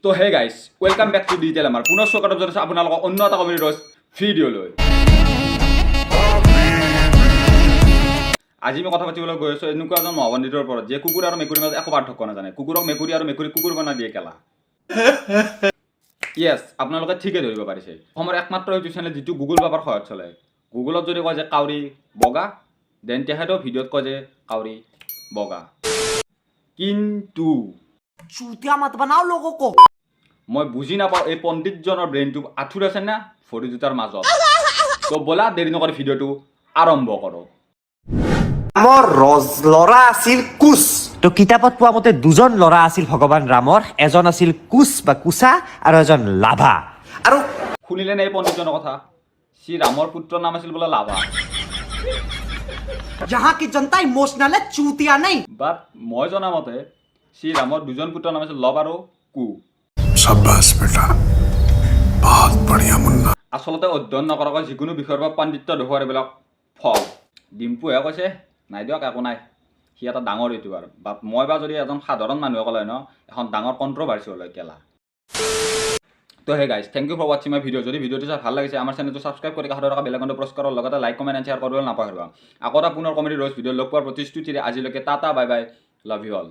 তো hey guys welcome back to digital আমাৰ পুনৰ স্বাগতম জনাইছোঁ আপোনালোকক অন্য এটা কমেডি ৰ'জ ভিডিঅ'লৈ। আজি মই কথা পাতিবলৈ গৈ আছোঁ এনেকুৱা এজন মহাপণ্ডিতৰ ওপৰত যে কুকুৰ আৰু মেকুৰীৰ মাজত একো পাৰ্থক্য নাজানে, কুকুৰক মেকুৰী আৰু মেকুৰীক কুকুৰ বনাই দিয়ে কেলা। য়েছ, আপোনালোকে ঠিকে ধৰিব পাৰিছে। অসমৰ একমাত্ৰ ইউটিউব চেনেল যিটো গুগল বাবাৰ সহায়ত চলে। গুগলত যদি কয় যে কাউৰী বগা, দেন তেখেতেও ভিডিঅ'ত কয় যে কাউৰী বগা। কিন্তু মই বুজি নাপাওঁ এই পণ্ডিতজনৰ ব্ৰেইনটো আঁঠুৰ আছে না ভৰি দুটাৰ মাজত। তো ব'লা দেৰি নকৰি ভিডিঅ'টো আৰম্ভ কৰোঁ। ৰামৰ ল'ৰা আছিল কুচ। তো কিতাপত পোৱা মতে দুজন ল'ৰা আছিল ভগৱান ৰামৰ, এজন আছিল কুচ বা কুচা আৰু এজন লাভা। আৰু শুনিলে নে এই পণ্ডিতজনৰ কথা? শ্ৰী ৰামৰ পুত্ৰৰ নাম আছিল বোলে লাভা। यहाँ की जनता इमोशनल है, चूतिया नहीं। বাট মই জনামতে শ্ৰী ৰামৰ দুজন পুত্ৰৰ নাম আছিল লৱ আৰু কু। शाबाश बेटा, बहुत बढ़िया मुन्ना। আচলতে অধ্যয়ন নকৰাকৈ যিকোনো বিষয়ৰ পৰা পাণ্ডিত্য দেখুওৱাৰ এইবিলাক ফল। ডিম্পুহে কৈছে নাই দিয়ক একো নাই, সি এটা ডাঙৰ ইউটিউবাৰ। বাট মই বা যদি এজন সাধাৰণ মানুহে ক'লে ন এখন ডাঙৰ কণ্ট্ৰভাৰ্চি হ'লে কেলা। তো hey guys thank U for ৱাচিং মাই ভিডিঅ'। যদি ভিডিঅ'টো চাই ভাল লাগিছে আমাৰ চেনেলটো ছাবস্ক্ৰাইব কৰি কাষত থকা বেল আইকনটো প্ৰেছ কৰাৰ লগতে লাইক কমেণ্ট এণ্ড শ্বেয়াৰ কৰিবলৈ নাপাহৰিবা। আকৌ এটা পুনৰ কমেডি ৰ'জ ভিডিঅ' লগ পোৱাৰ প্ৰতিশ্ৰুতিৰে আজিলৈকে tata bye bye, love you all.